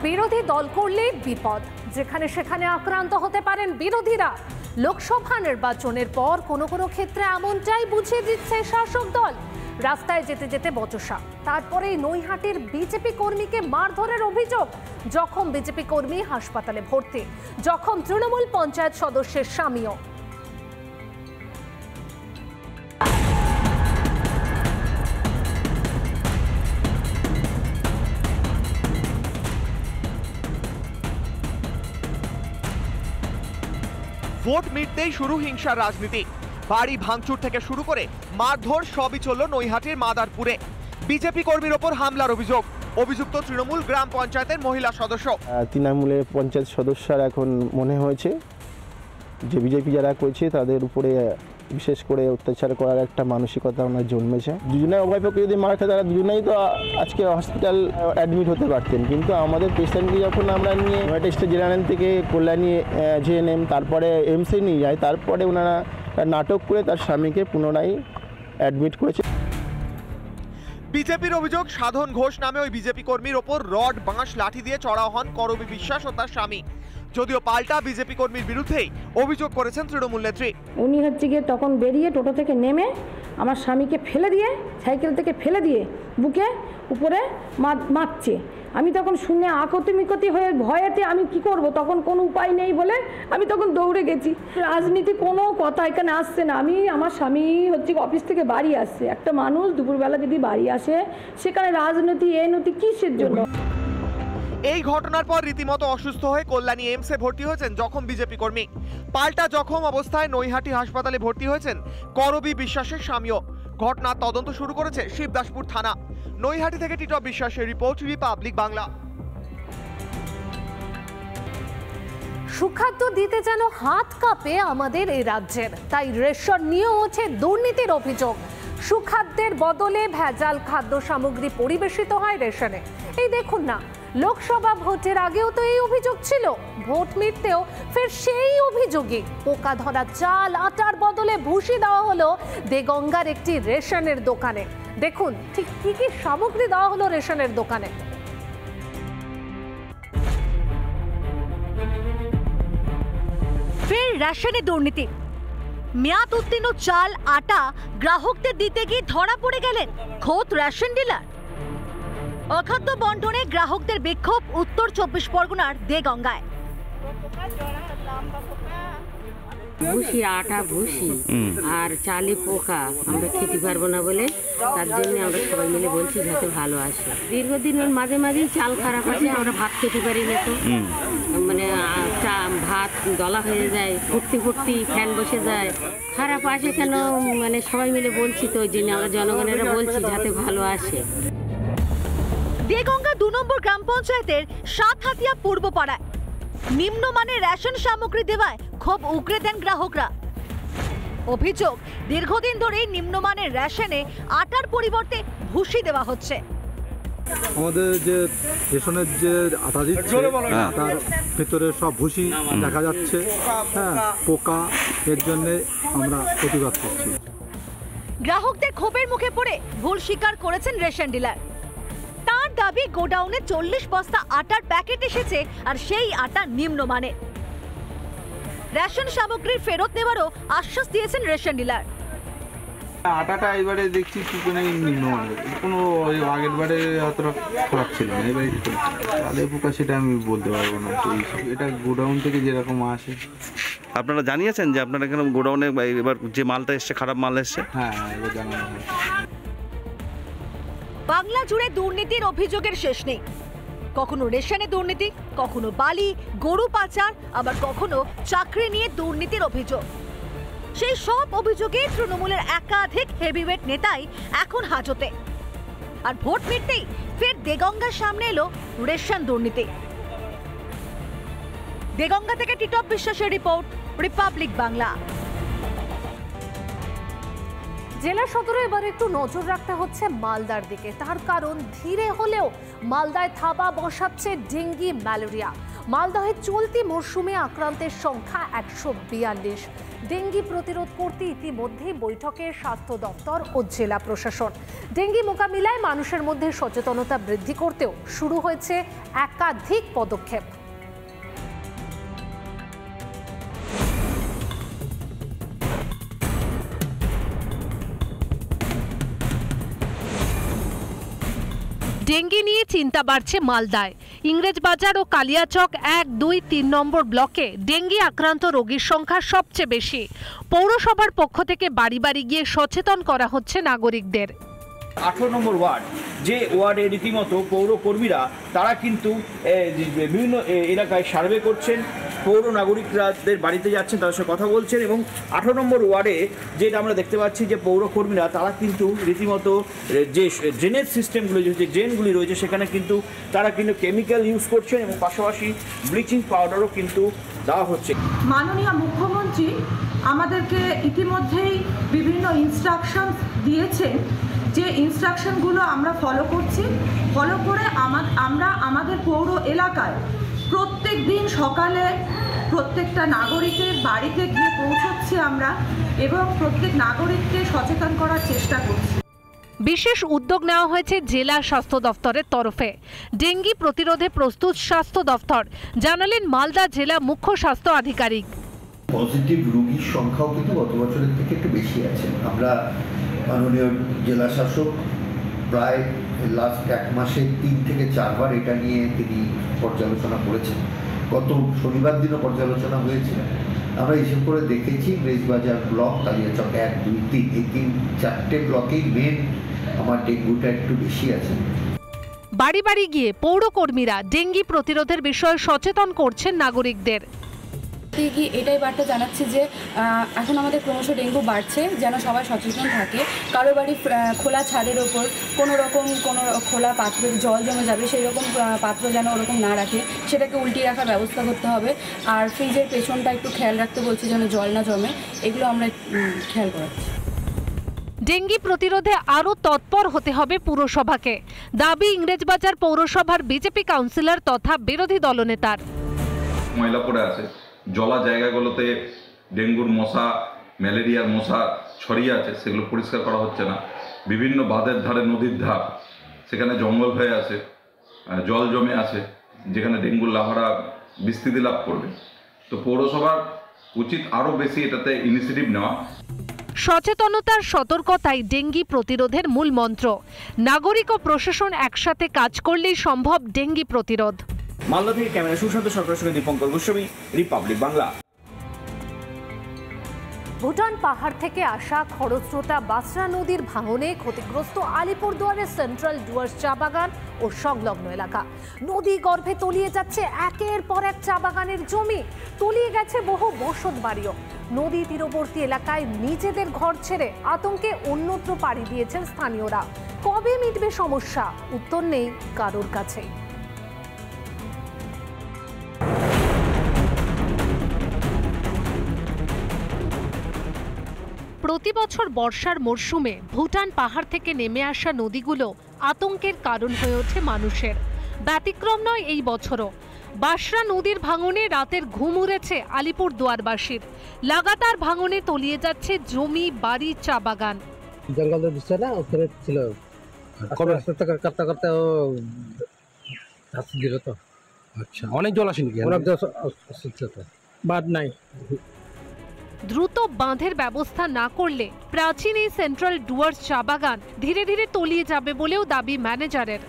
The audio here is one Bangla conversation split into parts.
বিরোধী দল করলেই বিপদ, যেখানে সেখানে আক্রান্ত হতে পারেন বিরোধীরা। লোকসভা নির্বাচনের পর কোনো কোনো ক্ষেত্রে এমনটাই বুঝিয়ে দিচ্ছে শাসক দল। রাস্তায় যেতে যেতে বচসা, তারপরে নৈহাটির বিজেপি কর্মীকে মারধরের অভিযোগ। জখম বিজেপি কর্মী, হাসপাতালে ভর্তি। জখম তৃণমূল পঞ্চায়েত সদস্যের স্বামীও। ভোট মিটতেই শুরু হিংসার রাজনীতি। বাড়ি ভাঙচুর থেকে শুরু করে মারধর সবই চলল নৈহাটির মাদারপুরে। বিজেপি কর্মীর ওপর হামলার অভিযোগ। অভিযুক্ত তৃণমূল গ্রাম পঞ্চায়েতের মহিলা সদস্য। তৃণমূলের পঞ্চায়েত সদস্যরা এখন মনে হয়েছে যে বিজেপি যারা করছে তাদের উপরে বিশেষ করে অত্যাচার করার একটা মানসিকতা ওনার জন্মেছে। দুজনে উভয় পক্ষে যদি মার খায় তারা দুজনেই তো আজকে হসপিটাল অ্যাডমিট হতে পারতেন, কিন্তু আমাদের পেশেন্টকে যখন আমরা নিয়ে নয়টা স্টেট জেনারেল থেকে কল্যাণী জেএনএম তারপরে এমসে নিয়ে যাই, তারপরে ওনারা নাটক করে তার স্বামীকে পুনরায় অ্যাডমিট করেছে। বিজেপির অভিযোগ, সাধন ঘোষ নামে ওই বিজেপি কর্মীর ওপর রড, বাঁশ, লাঠি দিয়ে চড়াও হন করবী বিশ্বাস ও তার স্বামী। যদিও পাল্টা বিজেপি কর্মীর বিরুদ্ধেই অভিযোগ করেছেন তৃণমূল নেত্রী। উনি হচ্ছে গিয়ে তখন বেরিয়ে টোটো থেকে নেমে আমার স্বামীকে ফেলে দিয়ে, সাইকেল থেকে ফেলে দিয়ে বুকে উপরে মারছে। আমি তখন শুনে আকতি হয়ে ভয়েতে আমি কি করব, তখন কোনো উপায় নেই বলে আমি তখন দৌড়ে গেছি। রাজনীতি কোনো কথা এখানে আসছে না। আমার স্বামী হচ্ছে অফিস থেকে বাড়ি আসছে। একটা মানুষ দুপুরবেলা যদি বাড়ি আসে, সেখানে রাজনীতি নতি কিসের জন্য? এই ঘটনার পর রীতিমতো অসুস্থ হয়ে কল্যাণী এমসে ভর্তি হয়েছেন জখম বিজেপি কর্মী। পাল্টা জখম অবস্থায় নৈহাটি হাসপাতালে ভর্তি হয়েছেন করবী বিশ্বাসের স্বামীও। ঘটনার তদন্ত শুরু করেছে শিবদাসপুর থানা। নৈহাটি থেকে টিটপ বিশ্বাসের রিপোর্ট, রিপাবলিক বাংলা। সুখাদ্য দিতে যেন হাত কাঁপে আমাদের এই রাজ্যের, তাই রেশন নিয়েও ওঠে দুর্নীতির অভিযোগ। সুখাদ্যের বদলে ভেজাল খাদ্য সামগ্রী পরিবেশিত হয় রেশনে। এই দেখুন না, লোকসভা ভোটের আগেও তো এই অভিযোগ ছিল, ভোট মিটতেও ফের সেই অভিযোগই। পোকা ধরা চাল, আটার বদলে ভুসি দেওয়া হলো দেগঙ্গার একটি রেশনের দোকানে। দেখুন ঠিক কি কি সামগ্রী দেওয়া হলো রেশনের দোকানে। ফের রেশনে দুর্নীতি। মেয়াদ উত্তীর্ণ চাল, আটা গ্রাহকদের দিতে গিয়ে ধরা পড়ে গেলেন খোদ রেশন ডিলার। অখাদ্য বন্টনে গ্রাহকদের বিক্ষোভ উত্তর 24 পরগনার দেগঙ্গায়। ভুসি, আটা ভুসি আর চালে পোকা, আমরা খেতে পারবো না বলে তার জন্য আমরা সবাই মিলে বলছি যাতে ভালো আসে। দীর্ঘদিনের মাঝে মাঝেই চাল খারাপ আছে, আমরা ভাত খেতে পারি না, তো মানে ভাত দলা হয়ে যায়, ফুটতে ফুটতে ফ্যান বসে যায়, খারাপ আসে কেন, মানে সবাই মিলে বলছি, তো ওই জন্য আমরা জনগণেরা বলছি যাতে ভালো আসে। দেগঙ্গা 2 নম্বর গ্রাম পঞ্চায়েতের সাতহাতিয়া পূর্বপাড়ায় নিম্নমানের রেশন সামগ্রী দেওয়ায় ক্ষোভ উগরে দেন গ্রাহকরা। অভিযোগ, দীর্ঘদিন ধরে নিম্নমানের রেশনে আটার পরিবর্তে ভুসি দেওয়া হচ্ছে। আমাদের যে রেশনের যে আটা দিচ্ছে তার ভেতরে সব ভুসি দেখা যাচ্ছে, পোকা, এর জন্য আমরা প্রতিবাদ করছি। গ্রাহকদের ক্ষোভের মুখে পড়ে ভুল স্বীকার করেছেন রেশন ডিলার। তার দাবি, গোডাউনে 40 বস্তা আটার প্যাকেট এসেছে, আর সেই আটা নিম্নমানের। রেশন সামগ্রীর ফেরত নেওয়ারও আশ্বাস দিয়েছেন রেশন ডিলার। আটাটা এবারে দেখছি কি কোনো নিম্নমানের, কোনো আগের বারে অতটা খারাপ ছিল না, এবারে তাহলে পোকা সেটা আমি বলতে পারবো না। এটা গোডাউন থেকে যেরকম আসে। আপনারা জানিয়েছেন যে আপনারা এখানে গোডাউনে এবার যে মালটা এসছে খারাপ মাল এসছে? হ্যাঁ, এবার জানানো হয়। বাংলা জুড়ে দুর্নীতির অভিযোগের শেষ নেই। কখনো রেশনে দুর্নীতি, কখনো বালি, গরু পাচার, আবার কখনো চাকরি নিয়ে দুর্নীতির অভিযোগ। সেই সব অভিযোগে তৃণমূলের একাধিক হেভিওয়েট নেতাই এখন হাজতে। আর ভোট মিটতেই ফের দেগঙ্গার সামনে এলো রেশন দুর্নীতি। দেগঙ্গা থেকে টিটপ বিশ্বাসের রিপোর্ট, রিপাবলিক বাংলা। জেলা সদরে এবার একটু নজর রাখতে হচ্ছে মালদার দিকে। তার কারণ ধীরে হলেও মালদায় থাবা বসাচ্ছে ডেঙ্গি ম্যালেরিয়া। মালদহে চলতি মরশুমে আক্রান্তের সংখ্যা 142। ডেঙ্গি প্রতিরোধ করতে ইতিমধ্যেই বৈঠকে স্বাস্থ্য দপ্তর ও জেলা প্রশাসন। ডেঙ্গি মোকাবিলায় মানুষের মধ্যে সচেতনতা বৃদ্ধি করতেও শুরু হয়েছে একাধিক পদক্ষেপ। ডেঙ্গি নিয়ে চিন্তা বাড়ছে মালদায়। ইংরেজবাজার ও কালিয়াচক 1, 2, 3 নম্বর ব্লকে ডেঙ্গি আক্রান্ত রোগীর সংখ্যা সবচেয়ে বেশি। পৌরসভার পক্ষ থেকে বাড়ি বাড়ি গিয়ে সচেতন করা হচ্ছে নাগরিকদের। 18 নম্বর ওয়ার্ড, যে ওয়ার্ডে রীতিমতো পৌরকর্মীরা তারা কিন্তু বিভিন্ন এলাকায় সার্ভে করছেন, পৌর নাগরিকদের বাড়িতে যাচ্ছেন, তাদের সাথে কথা বলছেন। এবং 18 নম্বর ওয়ার্ডে যেটা আমরা দেখতে পাচ্ছি যে পৌরকর্মীরা তারা কিন্তু রীতিমতো যে ড্রেনেজ সিস্টেমগুলো, যে ড্রেনগুলি রয়েছে সেখানে কিন্তু তারা কিন্তু কেমিক্যাল ইউজ করছেন এবং পাশাপাশি ব্লিচিং পাউডারও কিন্তু দেওয়া হচ্ছে। মাননীয় মুখ্যমন্ত্রী আমাদেরকে ইতিমধ্যেই বিভিন্ন ইনস্ট্রাকশন দিয়েছেন, যে ইনস্ট্রাকশনগুলো আমরা ফলো করছি। ফলো করে আমরা আমাদের পৌর এলাকায় প্রত্যেক দিন সকালে প্রত্যেকটা নাগরিকের বাড়িতে গিয়ে পৌঁছচ্ছি আমরা এবং প্রত্যেক নাগরিককে সচেতন করার চেষ্টা করছি। বিশেষ উদ্যোগ নেওয়া হয়েছে জেলা স্বাস্থ্য দপ্তরের তরফে। ডেঙ্গি প্রতিরোধে প্রস্তুত স্বাস্থ্য দপ্তর, জানালেন মালদা জেলা মুখ্য স্বাস্থ্য আধিকারিক। পজিটিভ রোগীর সংখ্যাও কিন্তু গত বছরের থেকে একটু বেশি আছে। আমরা মাননীয় জেলা শাসক প্রায় লাস্ট 1 মাসে 3 থেকে 4 বার এটা নিয়ে তিনি পর্যালোচনা করেছেন। গত শনিবার দিনও পর্যালোচনা হয়েছে। আমরা হিসেব করে দেখেছি ইংরেজবাজার ব্লক, কালিয়াচক 1, 2, 3 এই 3-4টে ব্লকেই মেন আমার ডেঙ্গুটা একটু বেশি আছে। বাড়ি বাড়ি গিয়ে পৌরকর্মীরা ডেঙ্গি প্রতিরোধের বিষয়ে সচেতন করছেন নাগরিকদের। কি এটাই বার্তা জানাচ্ছি যে এখন আমাদের ক্রমশ ডেঙ্গু বাড়ছে, যেন সবাই সচেতন থাকে। কারো বাড়ি খোলা ছাদের ওপর কোনো খোলা পাত্রে জল জমে যাবে সেই রকম পাত্র যেন ওরকম না রাখে, সেটাকে উল্টিয়ে রাখার ব্যবস্থা করতে হবে। আর ফ্রিজের পেছনটা একটু খেয়াল রাখতে বলছি যেন জল না জমে, এগুলো আমরা খেয়াল করাচ্ছি। ডেঙ্গি প্রতিরোধে আরও তৎপর হতে হবে পুরসভাকে, দাবি ইংরেজবাজার পৌরসভার বিজেপি কাউন্সিলর তথা বিরোধী দলনেতার। ময়লা পড়ে আছে, জলা জায়গাগুলোতে ডেঙ্গুর মশা, ম্যালেরিয়ার মশা ছড়িয়ে আছে, সেগুলো পরিষ্কার করা হচ্ছে না। বিভিন্ন বাঁধের ধারে, নদীর ধার, সেখানে জঙ্গল হয়ে আছে, জল জমে আছে, যেখানে ডেঙ্গুর লার্ভারা বিস্তৃতি লাভ করবে। তো পৌরসভার উচিত আরও বেশি এটাতে ইনিশিয়েটিভ নেওয়া। সচেতনতার সতর্কতাই ডেঙ্গি প্রতিরোধের মূল মন্ত্র। নাগরিক ও প্রশাসন একসাথে কাজ করলেই সম্ভব ডেঙ্গি প্রতিরোধ। মালদা থেকে ক্যামেরা সুশান্ত সরকারের সঙ্গে দীপঙ্কর গোস্বামী, রিপাবলিক বাংলা। ভুটান পাহাড় থেকে আসা খরস্রোতা বাসরা নদীর ভাঙনে ক্ষতিগ্রস্ত আলিপুরদুয়ারের সেন্ট্রাল ডুয়ার্স চা বাগান ও সংলগ্ন এলাকা। নদী গর্ভে তলিয়ে যাচ্ছে একের পর এক চা বাগানের জমি, তলিয়ে গেছে বহু বসত বাড়িও। নদী তীরবর্তী এলাকায় নিজেদের ঘর ছেড়ে আতঙ্কে অন্যত্র পাড়ি দিয়েছেন স্থানীয়রা। কবে মিটবে সমস্যা? উত্তর নেই কারোর কাছেই। প্রতি বছর বর্ষার মরশুমে ভুটান পাহাড় থেকে নেমে আসা নদীগুলো আতঙ্কের কারণ হয়ে ওঠে মানুষের। ব্যতিক্রম নয় এই বছরও। বাসরা নদীর ভাঙনে রাতের ঘুম উড়েছে আলিপুরদুয়ারবাসীর। লাগাতার ভাঙনে তলিয়ে যাচ্ছে জমি, বাড়ি, চা বাগান। জঙ্গলের দৃশ্য না ওখানে ছিল, করতে করতে ও দিল তো। আচ্ছা, অনেক জল আসেনি কি? অনেক জল বাদ নাই। দ্রুত বাঁধের ব্যবস্থা না করলে প্রাচীন এই সেন্ট্রাল ডুয়ার্স চা বাগান ধীরে ধীরে তলিয়ে যাবে বলেও দাবি ম্যানেজারের।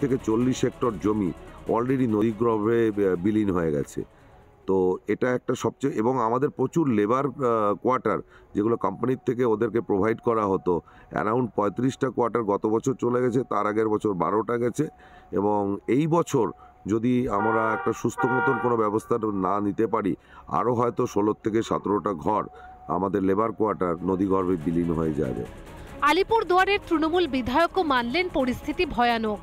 থেকে 40 হেক্টর জমি অলরেডি নদীগর্ভে বিলীন হয়ে গেছে। তো এটা একটা সবচেয়ে, এবং আমাদের প্রচুর লেবার কোয়ার্টার যেগুলো কোম্পানির থেকে ওদেরকে প্রোভাইড করা হতো, অ্যারাউন্ড 35টা কোয়ার্টার গত বছর চলে গেছে, তার আগের বছর 12টা গেছে। এবং এই বছর যদি আমরা একটা সুস্থ মতন কোনো ব্যবস্থা না নিতে পারি, আরও হয়তো 16 থেকে 17টা ঘর আমাদের লেবার কোয়ার্টার নদীগর্ভে বিলীন হয়ে যাবে। আলিপুরদুয়ারের তৃণমূল বিধায়কও মানলেন পরিস্থিতি ভয়ানক।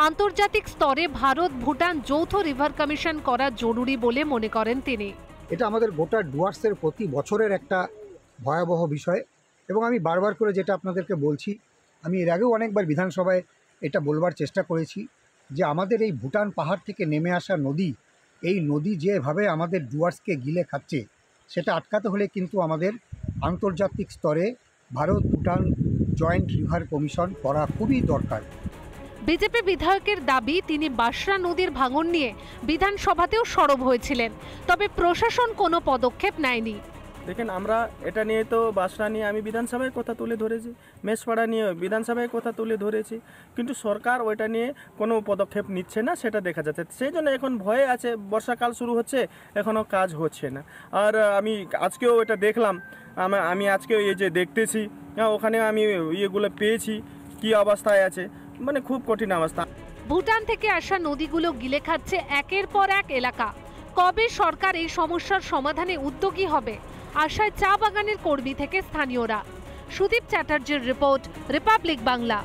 আন্তর্জাতিক স্তরে ভারত ভুটান যৌথ রিভার কমিশন করা জরুরি বলে মনে করেন তিনি। এটা আমাদের গোটা ডুয়ার্সের প্রতি বছরের একটা ভয়াবহ বিষয়। এবং আমি বারবার করে যেটা আপনাদেরকে বলছি, আমি এর আগেও অনেকবার বিধানসভায় এটা বলবার চেষ্টা করেছি যে আমাদের এই ভুটান পাহাড় থেকে নেমে আসা নদী, এই নদী যেভাবে আমাদের ডুয়ার্সকে গিলে খাচ্ছে, সেটা আটকাতে হলে কিন্তু আমাদের আন্তর্জাতিক স্তরে Bharat Bhutan joint river commission করা খুবই দরকার। বিজেপি বিধায়কের দাবি, তিনি বাশরা নদীর ভাঙন নিয়ে বিধানসভাতেও সরব হয়েছিলেন, তবে প্রশাসন কোনো পদক্ষেপ নেয়নি। দেখেন, আমরা এটা নিয়ে তো বাসরা নিয়ে আমি বিধানসভায় কথা তুলে ধরেছি, মেষপাড়া নিয়ে বিধানসভায় কথা তুলে ধরেছি, কিন্তু সরকার ওইটা নিয়ে কোনো পদক্ষেপ নিচ্ছে না, সেটা দেখা যাচ্ছে। সেই জন্য এখন ভয়ে আছে, বর্ষাকাল শুরু হচ্ছে, এখনও কাজ হচ্ছে না। আর আমি আজকেও এটা দেখলাম, আমি আজকেও এই যে দেখতেছি, ওখানে আমি ইয়েগুলো পেয়েছি, কি অবস্থায় আছে, মানে খুব কঠিন অবস্থা। ভুটান থেকে আসা নদীগুলো গিলে খাচ্ছে একের পর এক এলাকা। কবে সরকার এই সমস্যার সমাধানে উদ্যোগী হবে, আশায় চা বাগানের কর্মী থেকে স্থানীয়রা। সুদীপ চ্যাটার্জির রিপোর্ট, রিপাবলিক বাংলা।